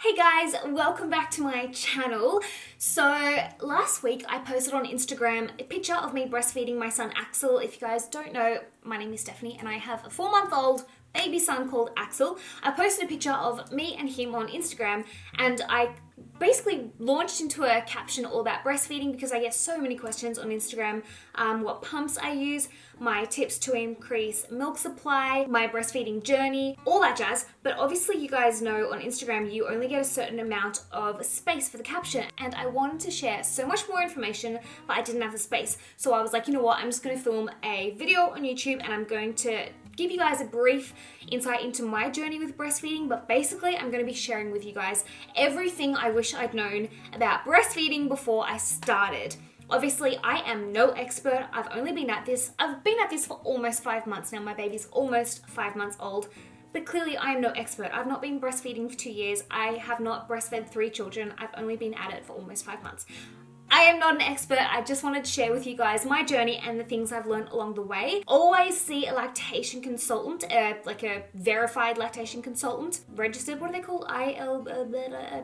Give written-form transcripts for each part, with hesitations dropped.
Hey guys, welcome back to my channel. So last week I posted on Instagram a picture of me breastfeeding my son Axel. If you guys don't know, my name is Stephanie and I have a 4-month-old baby son called Axel. I posted a picture of me and him on Instagram and I basically launched into a caption all about breastfeeding because I get so many questions on Instagram, what pumps I use, my tips to increase milk supply, my breastfeeding journey, all that jazz. But obviously you guys know on Instagram you only get a certain amount of space for the caption, and I wanted to share so much more information but I didn't have the space. So I was like, you know what, I'm just going to film a video on YouTube and I'm going to give you guys a brief insight into my journey with breastfeeding, but basically I'm going to be sharing with you guys everything I wish I'd known about breastfeeding before I started. Obviously, I am no expert. I've been at this for almost 5 months now. My baby's almost 5 months old, but clearly I am no expert. I've not been breastfeeding for 2 years. I have not breastfed 3 children. I've only been at it for almost 5 months. I am not an expert. I just wanted to share with you guys my journey and the things I've learned along the way. Always see a lactation consultant, like a verified lactation consultant, registered, what are they called? ILC.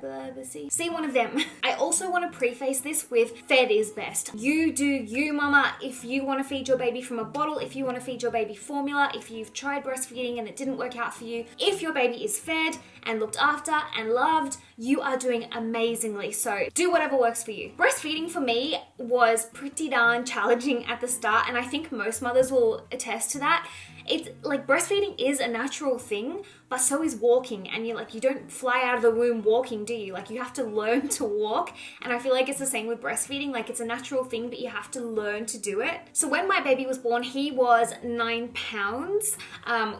See one of them. I also want to preface this with fed is best. You do you, mama. If you want to feed your baby from a bottle, if you want to feed your baby formula, if you've tried breastfeeding and it didn't work out for you, if your baby is fed and looked after and loved, you are doing amazingly. So do whatever works for you. Breastfeeding for me was pretty darn challenging at the start, and I think most mothers will attest to that. It's like breastfeeding is a natural thing, but so is walking, and you don't fly out of the womb walking, do you? Like, you have to learn to walk, and I feel like it's the same with breastfeeding. Like, it's a natural thing, but you have to learn to do it. So when my baby was born, he was 9 pounds,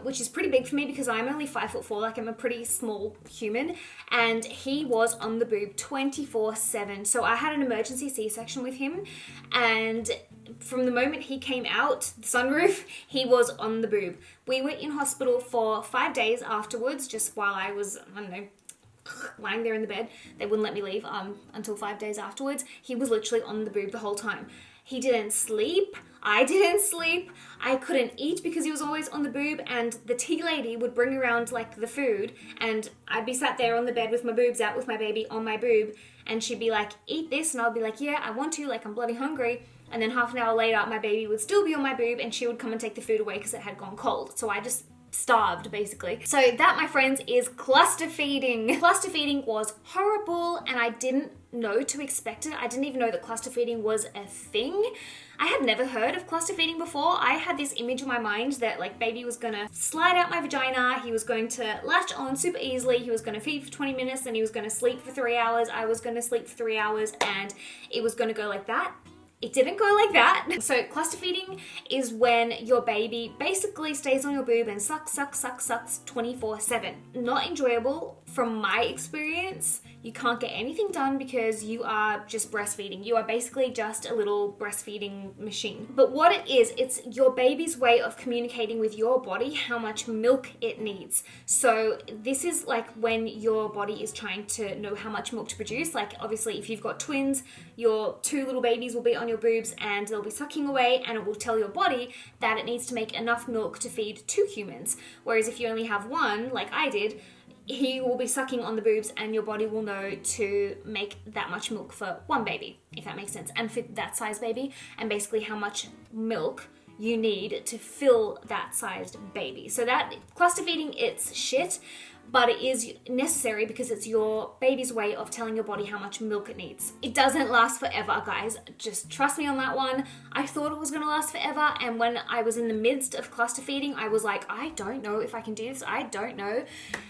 which is pretty big for me because I'm only 5'4", like I'm a pretty small human, and he was on the boob 24/7. So I had an emergency C-section with him, and from the moment he came out the sunroof, he was on the boob. We were in hospital for 5 days afterwards, just while I was, I don't know, lying there in the bed. They wouldn't let me leave until 5 days afterwards. He was literally on the boob the whole time. He didn't sleep. I didn't sleep. I couldn't eat because he was always on the boob, and the tea lady would bring around like the food, and I'd be sat there on the bed with my boobs out with my baby on my boob, and she'd be like, eat this, and I'll be like, yeah, I want to, like I'm bloody hungry. And then half an hour later, my baby would still be on my boob and she would come and take the food away because it had gone cold. So I just starved, basically. So that, my friends, is cluster feeding. Cluster feeding was horrible and I didn't know to expect it. I didn't even know that cluster feeding was a thing. I had never heard of cluster feeding before. I had this image in my mind that like baby was gonna slide out my vagina, he was going to latch on super easily, he was gonna feed for 20 minutes, and he was gonna sleep for 3 hours, I was gonna sleep for 3 hours, and it was gonna go like that. It didn't go like that. So cluster feeding is when your baby basically stays on your boob and sucks 24/7. Not enjoyable from my experience. You can't get anything done because you are just breastfeeding. You are basically just a little breastfeeding machine. But what it is, it's your baby's way of communicating with your body how much milk it needs. So this is like when your body is trying to know how much milk to produce. Like obviously if you've got twins, your 2 little babies will be on your boobs and they'll be sucking away, and it will tell your body that it needs to make enough milk to feed 2 humans. Whereas if you only have 1, like I did, he will be sucking on the boobs and your body will know to make that much milk for 1 baby, if that makes sense, and for that size baby, and basically how much milk you need to fill that sized baby. So that cluster feeding, it's shit, but it is necessary because it's your baby's way of telling your body how much milk it needs. It doesn't last forever, guys. Just trust me on that one. I thought it was gonna last forever, and when I was in the midst of cluster feeding, I was like, I don't know if I can do this. I don't know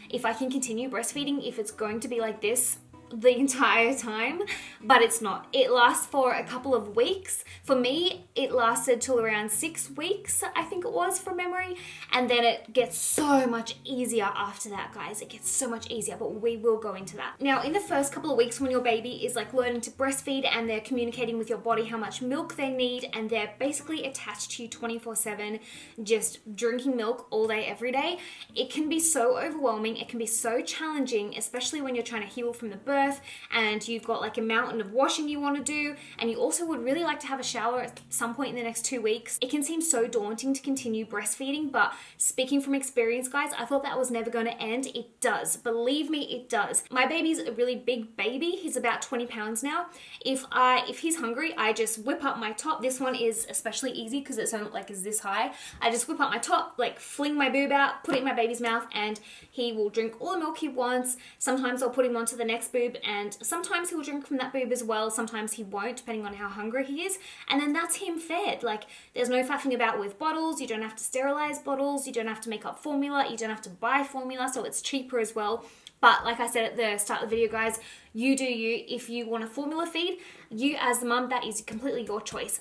if I can continue breastfeeding if it's going to be like this the entire time, but it's not. It lasts for a couple of weeks. For me, it lasted till around 6 weeks, I think it was, from memory, and then it gets so much easier after that, guys. It gets so much easier, but we will go into that. Now, in the first couple of weeks when your baby is like learning to breastfeed and they're communicating with your body how much milk they need, and they're basically attached to you 24/7, just drinking milk all day, every day, it can be so overwhelming. It can be so challenging, especially when you're trying to heal from the birth, birth and you've got like a mountain of washing you want to do, and you also would really like to have a shower at some point in the next 2 weeks, it can seem so daunting to continue breastfeeding. But speaking from experience, guys, I thought that was never going to end. It does. Believe me, it does. My baby's a really big baby. He's about 20 pounds now. If he's hungry, I just whip up my top. This one is especially easy because it's only like is this high. I just whip up my top, like fling my boob out, put it in my baby's mouth, and he will drink all the milk he wants. Sometimes I'll put him onto the next boob, and sometimes he'll drink from that boob as well. Sometimes he won't, depending on how hungry he is. And then that's him fed. Like, there's no faffing about with bottles. You don't have to sterilize bottles. You don't have to make up formula. You don't have to buy formula, so it's cheaper as well. But like I said at the start of the video, guys, you do you. If you want to formula feed, you as the mum, that is completely your choice.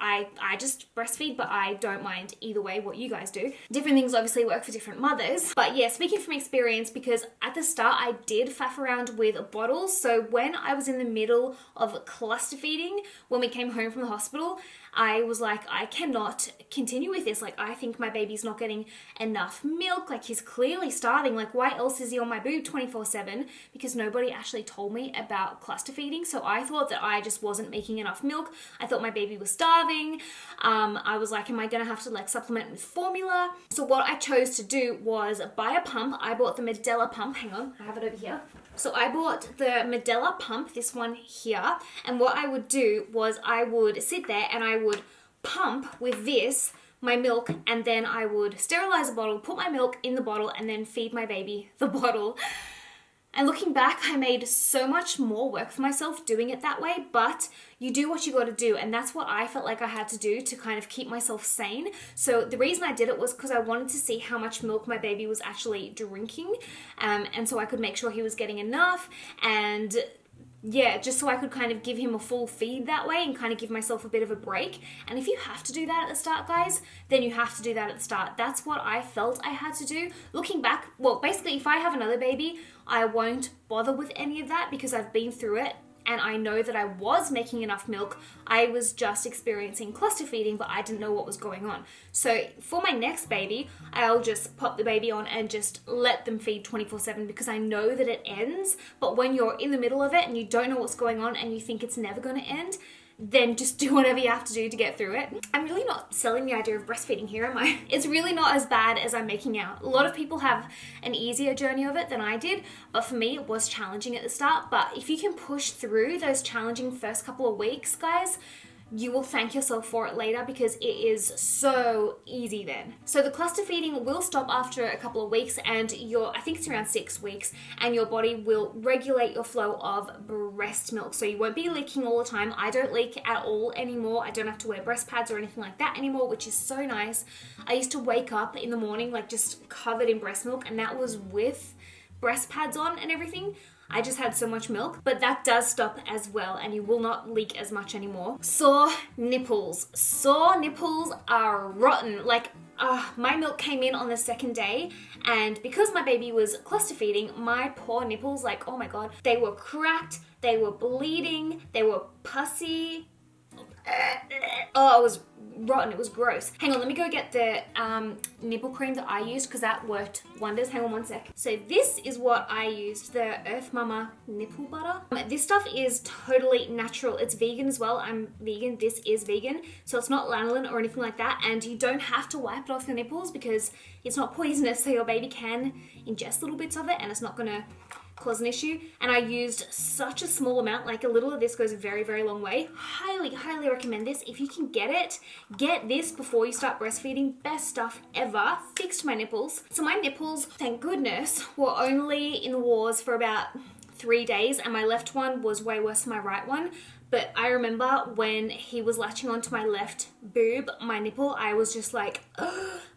I just breastfeed, but I don't mind either way what you guys do. Different things obviously work for different mothers. But yeah, speaking from experience, because at the start I did faff around with bottles. So when I was in the middle of cluster feeding, when we came home from the hospital, I was like, I cannot continue with this. Like, I think my baby's not getting enough milk. Like, he's clearly starving. Like, why else is he on my boob 24/7? Because nobody actually told me about cluster feeding. So I thought that I just wasn't making enough milk. I thought my baby was starving. I was like, am I going to have to like supplement with formula? So what I chose to do was buy a pump. I bought the Medela pump. Hang on, I have it over here. So I bought the Medela pump, this one here, and what I would do was I would sit there and I would pump with this, my milk, and then I would sterilize a bottle, put my milk in the bottle, and then feed my baby the bottle. And looking back, I made so much more work for myself doing it that way, but you do what you got to do, and that's what I felt like I had to do to kind of keep myself sane. So the reason I did it was because I wanted to see how much milk my baby was actually drinking, and so I could make sure he was getting enough, and yeah, just so I could kind of give him a full feed that way and kind of give myself a bit of a break. And if you have to do that at the start, guys, then you have to do that at the start. That's what I felt I had to do. Looking back, well, basically, if I have another baby, I won't bother with any of that because I've been through it. And I know that I was making enough milk. I was just experiencing cluster feeding, but I didn't know what was going on. So for my next baby, I'll just pop the baby on and just let them feed 24/7 because I know that it ends. But when you're in the middle of it and you don't know what's going on and you think it's never going to end, then just do whatever you have to do to get through it. I'm really not selling the idea of breastfeeding here, am I? It's really not as bad as I'm making out. A lot of people have an easier journey of it than I did, but for me it was challenging at the start. But if you can push through those challenging first couple of weeks, guys, you will thank yourself for it later because it is so easy then. So the cluster feeding will stop after a couple of weeks, and I think it's around 6 weeks, and your body will regulate your flow of breast milk. So you won't be leaking all the time. I don't leak at all anymore. I don't have to wear breast pads or anything like that anymore, which is so nice. I used to wake up in the morning like just covered in breast milk, and that was with breast pads on and everything. I just had so much milk, but that does stop as well, and you will not leak as much anymore. Sore nipples. Sore nipples are rotten. Like, my milk came in on the second day, and because my baby was cluster feeding, my poor nipples, like, oh my God, they were cracked, they were bleeding, they were pussy. Oh, it was rotten. It was gross. Hang on, let me go get the nipple cream that I used because that worked wonders. Hang on one sec. So this is what I used, the Earth Mama nipple butter. This stuff is totally natural. It's vegan as well. I'm vegan. This is vegan. So it's not lanolin or anything like that. And you don't have to wipe it off your nipples because it's not poisonous. So your baby can ingest little bits of it and it's not going to cause an issue. And I used such a small amount, like a little of this goes a very, very long way. Highly, highly recommend this. If you can get it, get this before you start breastfeeding. Best stuff ever. Fixed my nipples. So my nipples, thank goodness, were only in the wars for about 3 days, and my left one was way worse than my right one. But I remember when he was latching onto my left boob, my nipple, I was just like,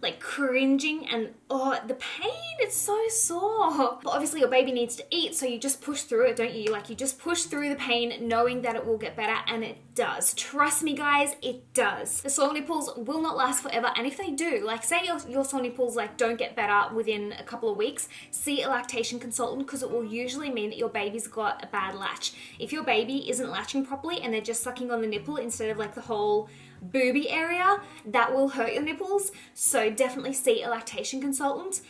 like cringing, and the pain, it's so sore. But obviously your baby needs to eat, so you just push through it, don't you? Like, you just push through the pain knowing that it will get better, and it does. Trust me, guys, it does. The sore nipples will not last forever, and if they do, like say your sore nipples like don't get better within a couple of weeks, see a lactation consultant because it will usually mean that your baby's got a bad latch. If your baby isn't latching properly and they're just sucking on the nipple instead of like the whole booby area, that will hurt your nipples. So definitely see a lactation consultant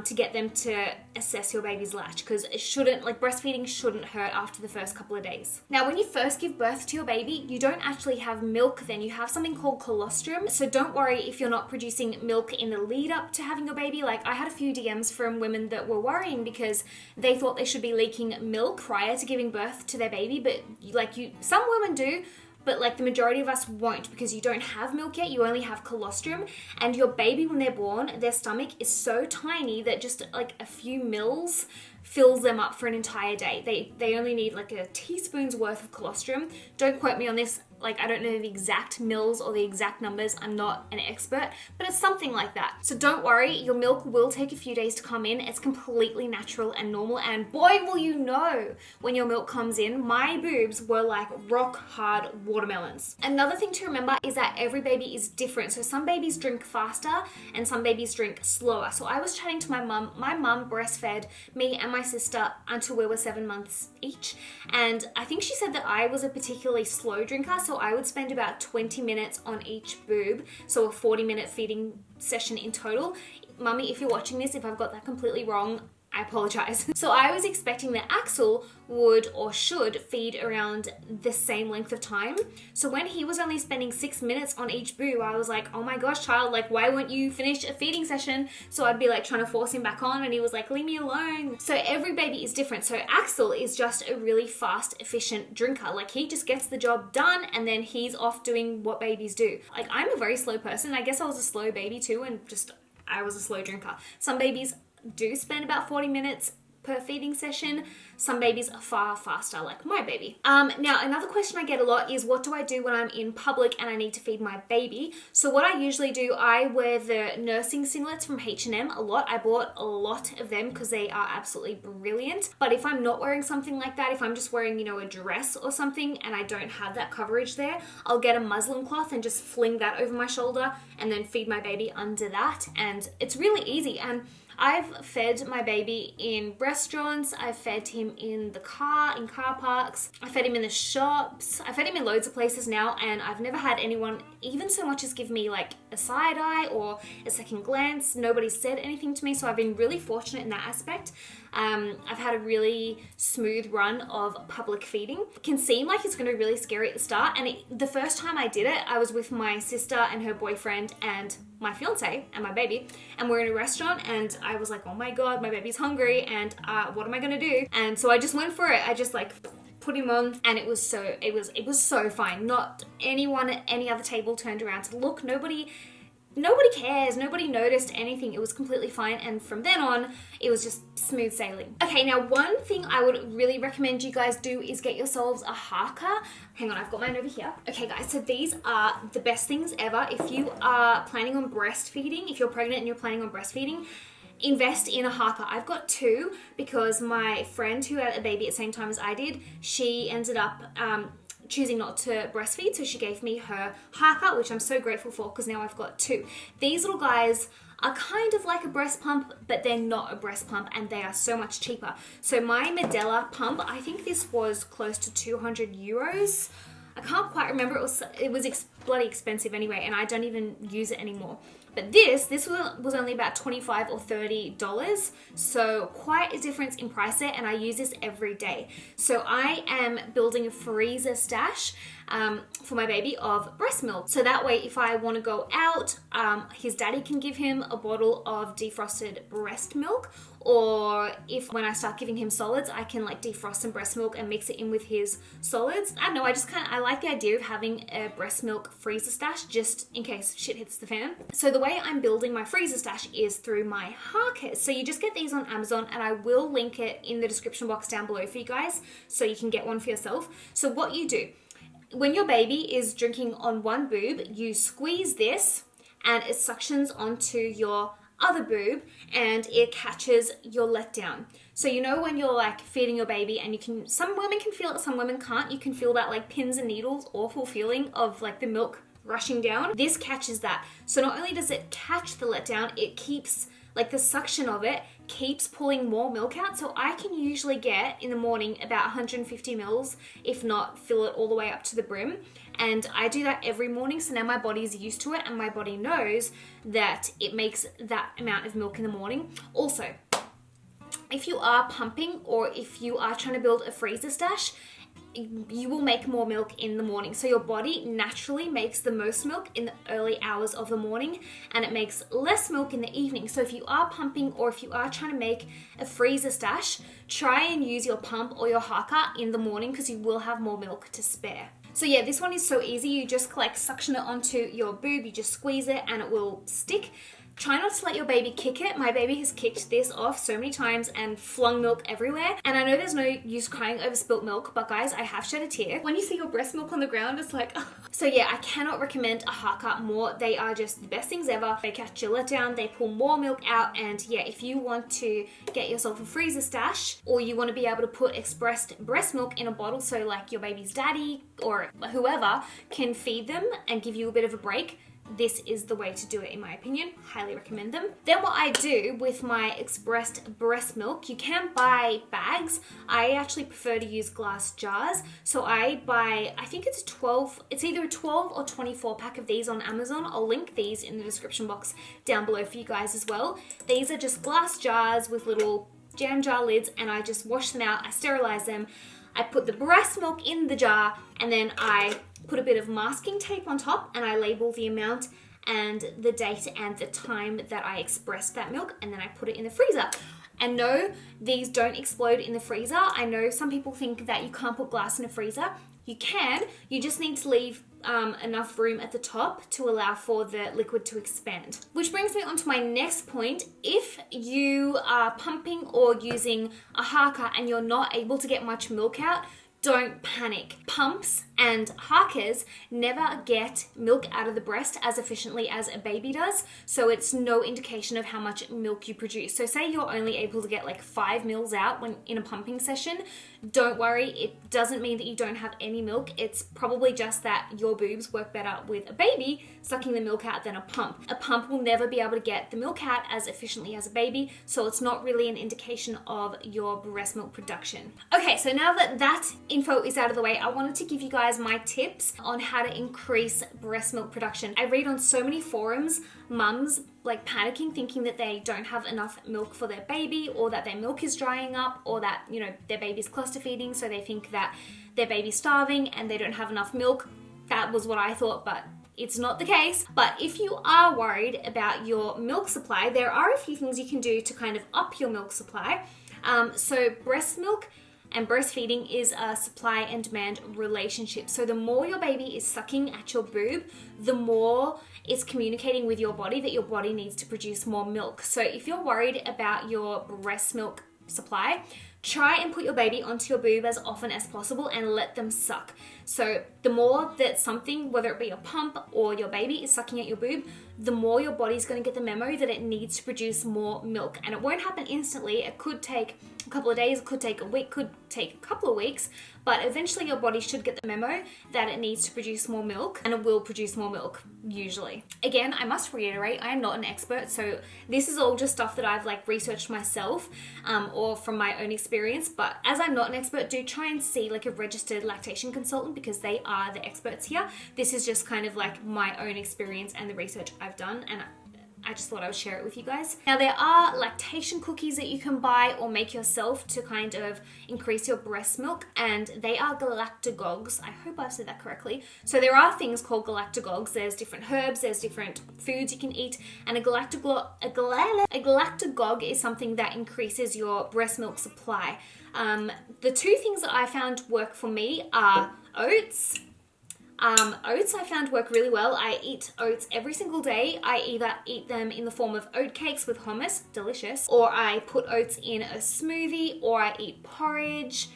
to get them to assess your baby's latch, because it shouldn't, like, breastfeeding shouldn't hurt after the first couple of days. Now, when you first give birth to your baby, you don't actually have milk then, you have something called colostrum. So don't worry if you're not producing milk in the lead up to having your baby. Like, I had a few DMs from women that were worrying because they thought they should be leaking milk prior to giving birth to their baby, but some women do, but like the majority of us won't, because you don't have milk yet, you only have colostrum, and your baby, when they're born, their stomach is so tiny that just like a few mils fills them up for an entire day. They only need like a teaspoon's worth of colostrum. Don't quote me on this. Like, I don't know the exact mils or the exact numbers. I'm not an expert, but it's something like that. So don't worry, your milk will take a few days to come in. It's completely natural and normal. And boy, will you know when your milk comes in. My boobs were like rock hard watermelons. Another thing to remember is that every baby is different. So some babies drink faster and some babies drink slower. So I was chatting to my mum. My mum breastfed me and my sister until we were 7 months each. And I think she said that I was a particularly slow drinker. So I would spend about 20 minutes on each boob, so a 40-minute feeding session in total. Mummy, if you're watching this, if I've got that completely wrong, I apologize. So I was expecting that Axel would or should feed around the same length of time. So when he was only spending 6 minutes on each boob, I was like, oh my gosh, child, like, why won't you finish a feeding session? So I'd be like trying to force him back on, and he was like, leave me alone. So every baby is different. So Axel is just a really fast, efficient drinker. Like, he just gets the job done and then he's off doing what babies do. Like, I'm a very slow person. I guess I was a slow baby too, and I was a slow drinker. Some babies do spend about 40 minutes per feeding session. Some babies are far faster, like my baby. Now, another question I get a lot is, what do I do when I'm in public and I need to feed my baby? So what I usually do, I wear the nursing singlets from H&M a lot. I bought a lot of them because they are absolutely brilliant. But if I'm not wearing something like that, if I'm just wearing, you know, a dress or something and I don't have that coverage there, I'll get a muslin cloth and just fling that over my shoulder and then feed my baby under that. And it's really easy. And I've fed my baby in restaurants, I've fed him in the car, in car parks, I fed him in the shops, I fed him in loads of places now, and I've never had anyone even so much as give me like a side eye or a second glance. Nobody's said anything to me, so I've been really fortunate in that aspect. I've had a really smooth run of public feeding. It can seem like it's going to be really scary at the start, and the first time I did it, I was with my sister and her boyfriend and my fiance and my baby, and we're in a restaurant, and I was like, oh my god, my baby's hungry, and what am I going to do? And so I just went for it. I just like put him on, and it was so fine. Not anyone at any other table turned around to look. Nobody cares. Nobody noticed anything. It was completely fine. And from then on, it was just smooth sailing. Okay, now one thing I would really recommend you guys do is get yourselves a haka. Hang on, I've got mine over here. Okay guys, so these are the best things ever. If you are planning on breastfeeding, if you're pregnant and you're planning on breastfeeding, invest in a haka. I've got two because my friend who had a baby at the same time as I did, she ended up choosing not to breastfeed, so she gave me her haka, which I'm so grateful for because now I've got two. These little guys are kind of like a breast pump, but they're not a breast pump, and they are so much cheaper. So my Medela pump, I think this was close to 200 euros. I can't quite remember. It was bloody expensive anyway, and I don't even use it anymore. But this was only about $25 or $30, so quite a difference in price there, and I use this every day. So I am building a freezer stash for my baby of breast milk. So that way, if I want to go out, his daddy can give him a bottle of defrosted breast milk, or if when I start giving him solids, I can like defrost some breast milk and mix it in with his solids. I don't know, I like the idea of having a breast milk freezer stash just in case shit hits the fan. So the way I'm building my freezer stash is through my hakas. So you just get these on Amazon, and I will link it in the description box down below for you guys so you can get one for yourself. So what you do, when your baby is drinking on one boob, you squeeze this and it suctions onto your other boob and it catches your letdown. So you know when you're like feeding your baby and some women can feel it, some women can't. You can feel that like pins and needles awful feeling of like the milk rushing down. This catches that. So not only does it catch the letdown, it keeps, like the suction of it keeps pulling more milk out. So I can usually get in the morning about 150 mils, if not fill it all the way up to the brim. And I do that every morning, so now my body's used to it and my body knows that it makes that amount of milk in the morning. Also, if you are pumping or if you are trying to build a freezer stash, you will make more milk in the morning. So your body naturally makes the most milk in the early hours of the morning and it makes less milk in the evening. So if you are pumping or if you are trying to make a freezer stash, try and use your pump or your haka in the morning because you will have more milk to spare. So yeah, this one is so easy. You just like suction it onto your boob, you just squeeze it and it will stick. Try not to let your baby kick it. My baby has kicked this off so many times and flung milk everywhere. And I know there's no use crying over spilt milk, but guys, I have shed a tear. When you see your breast milk on the ground, it's like, oh. So yeah, I cannot recommend a haka more. They are just the best things ever. They catch your letdown, they pull more milk out. And yeah, if you want to get yourself a freezer stash or you want to be able to put expressed breast milk in a bottle so like your baby's daddy or whoever can feed them and give you a bit of a break, this is the way to do it in my opinion. Highly recommend them. Then what I do with my expressed breast milk, you can buy bags. I actually prefer to use glass jars. So I buy, I think it's either a 12 or 24 pack of these on Amazon. I'll link these in the description box down below for you guys as well. These are just glass jars with little jam jar lids and I just wash them out, I sterilize them. I put the breast milk in the jar and then I put a bit of masking tape on top and I label the amount and the date and the time that I expressed that milk and then I put it in the freezer. And no, these don't explode in the freezer. I know some people think that you can't put glass in a freezer. You can, you just need to leave enough room at the top to allow for the liquid to expand. Which brings me on to my next point. If you are pumping or using a haka and you're not able to get much milk out, don't panic. Pumps and hakas never get milk out of the breast as efficiently as a baby does, so it's no indication of how much milk you produce. So say you're only able to get like 5 mils out when in a pumping session, don't worry, it doesn't mean that you don't have any milk. It's probably just that your boobs work better with a baby sucking the milk out than a pump. A pump will never be able to get the milk out as efficiently as a baby, so it's not really an indication of your breast milk production. Okay, so now that that info is out of the way, I wanted to give you guys my tips on how to increase breast milk production. I read on so many forums, mums like panicking, thinking that they don't have enough milk for their baby or that their milk is drying up or that, you know, their baby's cluster feeding, so they think that their baby's starving and they don't have enough milk. That was what I thought, but it's not the case. But if you are worried about your milk supply, there are a few things you can do to kind of up your milk supply. So breast milk and breastfeeding is a supply and demand relationship. So the more your baby is sucking at your boob, the more it's communicating with your body that your body needs to produce more milk. So if you're worried about your breast milk supply, try and put your baby onto your boob as often as possible and let them suck. So the more that something, whether it be a pump or your baby, is sucking at your boob, the more your body's going to get the memo that it needs to produce more milk. And it won't happen instantly. It could take a couple of days, it could take a week, could take a couple of weeks, but eventually your body should get the memo that it needs to produce more milk, and it will produce more milk, usually. Again, I must reiterate, I am not an expert, so this is all just stuff that I've like researched myself or from my own experience, but as I'm not an expert, do try and see like a registered lactation consultant because they are the experts here. This is just kind of like my own experience and the research I've done, and I just thought I would share it with you guys. Now there are lactation cookies that you can buy or make yourself to kind of increase your breast milk, and they are Galactagogues. I hope I've said that correctly. So there are things called Galactagogues. There's different herbs, there's different foods you can eat, and a Galactagogue is something that increases your breast milk supply. The two things that I found work for me are oats. Oats I found work really well. I eat oats every single day. I either eat them in the form of oat cakes with hummus, delicious, or I put oats in a smoothie, or I eat porridge.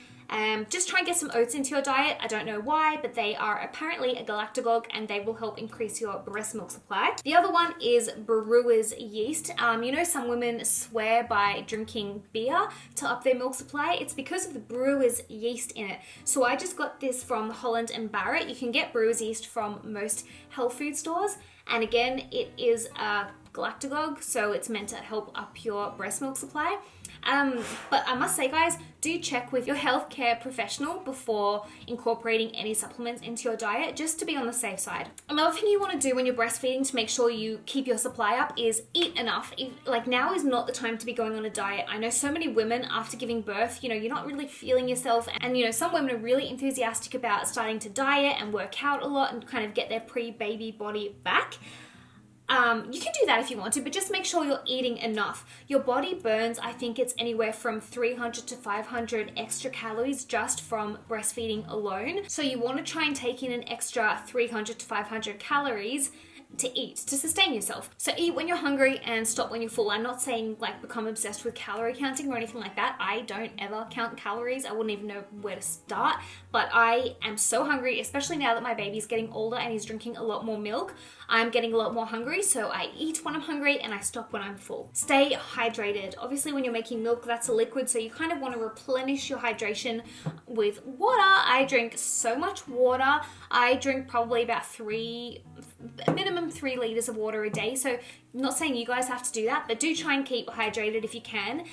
Just try and get some oats into your diet. I don't know why, but they are apparently a galactagogue and they will help increase your breast milk supply. The other one is brewer's yeast. You know, some women swear by drinking beer to up their milk supply. It's because of the brewer's yeast in it. So I just got this from Holland & Barrett. You can get brewer's yeast from most health food stores. And again, it is a Galactagogue, so it's meant to help up your breast milk supply. But I must say, guys, do check with your healthcare professional before incorporating any supplements into your diet, just to be on the safe side. Another thing you want to do when you're breastfeeding to make sure you keep your supply up is eat enough. Like, now is not the time to be going on a diet. I know so many women after giving birth, you know, you're not really feeling yourself, and you know, some women are really enthusiastic about starting to diet and work out a lot and kind of get their pre-baby body back. You can do that if you want to, but just make sure you're eating enough. Your body burns, I think it's anywhere from 300 to 500 extra calories just from breastfeeding alone. So you want to try and take in an extra 300 to 500 calories to eat, to sustain yourself. So eat when you're hungry and stop when you're full. I'm not saying like become obsessed with calorie counting or anything like that. I don't ever count calories. I wouldn't even know where to start, but I am so hungry, especially now that my baby's getting older and he's drinking a lot more milk. I'm getting a lot more hungry, so I eat when I'm hungry and I stop when I'm full. Stay hydrated. Obviously, when you're making milk, that's a liquid, so you kind of want to replenish your hydration with water. I drink so much water. I drink probably about minimum 3 liters of water a day. So I'm not saying you guys have to do that, but do try and keep hydrated if you can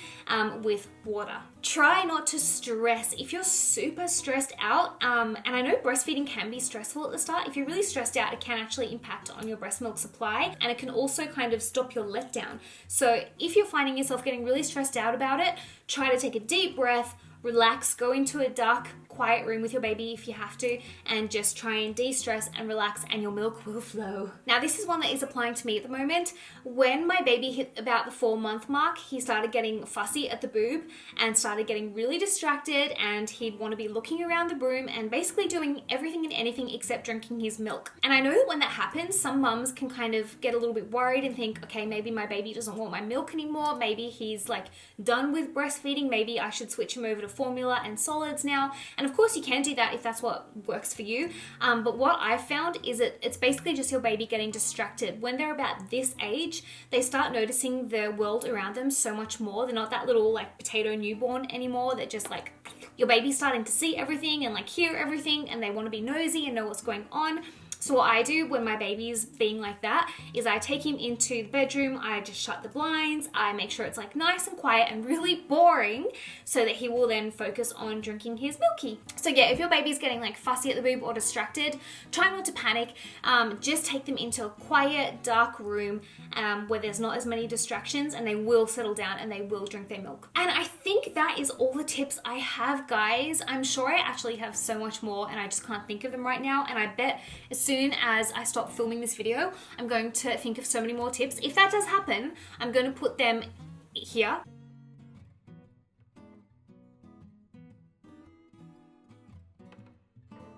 with water. Try not to stress. If you're super stressed out, and I know breastfeeding can be stressful at the start, if you're really stressed out, it can actually impact on your breast milk supply, and it can also kind of stop your letdown. So if you're finding yourself getting really stressed out about it, try to take a deep breath, relax, go into a dark, quiet room with your baby if you have to, and just try and de-stress and relax, and your milk will flow. Now, this is one that is applying to me at the moment. When my baby hit about the 4-month mark, he started getting fussy at the boob and started getting really distracted, and he'd want to be looking around the room and basically doing everything and anything except drinking his milk. And I know that when that happens, some mums can kind of get a little bit worried and think, okay, maybe my baby doesn't want my milk anymore. Maybe he's like done with breastfeeding. Maybe I should switch him over to formula and solids now. And of course you can do that if that's what works for you. But what I've found is it's basically just your baby getting distracted. When they're about this age, they start noticing the world around them so much more. They're not that little like potato newborn anymore. They're just like, your baby's starting to see everything and like hear everything, and they want to be nosy and know what's going on. So what I do when my baby's being like that is I take him into the bedroom, I just shut the blinds, I make sure it's like nice and quiet and really boring so that he will then focus on drinking his milky. So yeah, if your baby's getting like fussy at the boob or distracted, try not to panic. Just take them into a quiet, dark room where there's not as many distractions, and they will settle down and they will drink their milk. And I think that is all the tips I have, guys. I'm sure I actually have so much more and I just can't think of them right now, and I bet as soon as I stop filming this video, I'm going to think of so many more tips. If that does happen, I'm going to put them here.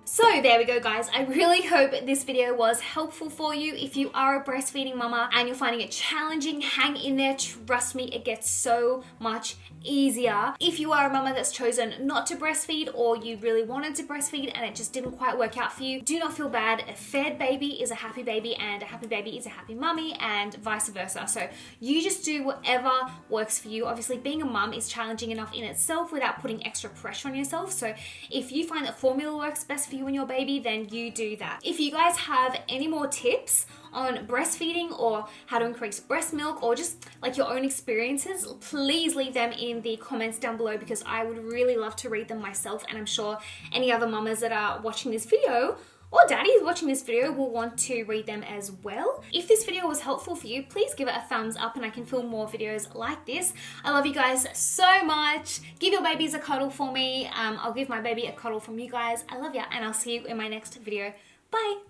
So there we go, guys. I really hope this video was helpful for you. If you are a breastfeeding mama and you're finding it challenging, hang in there. Trust me, it gets so much easier. If you are a mama that's chosen not to breastfeed, or you really wanted to breastfeed and it just didn't quite work out for you, do not feel bad. A fed baby is a happy baby, and a happy baby is a happy mummy, and vice versa. So you just do whatever works for you. Obviously, being a mum is challenging enough in itself without putting extra pressure on yourself. So if you find that formula works best for you and your baby, then you do that. If you guys have any more tips on breastfeeding or how to increase breast milk, or just like your own experiences, please leave them in the comments down below, because I would really love to read them myself, and I'm sure any other mamas that are watching this video or daddies watching this video will want to read them as well. If this video was helpful for you, please give it a thumbs up and I can film more videos like this. I love you guys so much. Give your babies a cuddle for me. I'll give my baby a cuddle from you guys. I love ya, and I'll see you in my next video. Bye.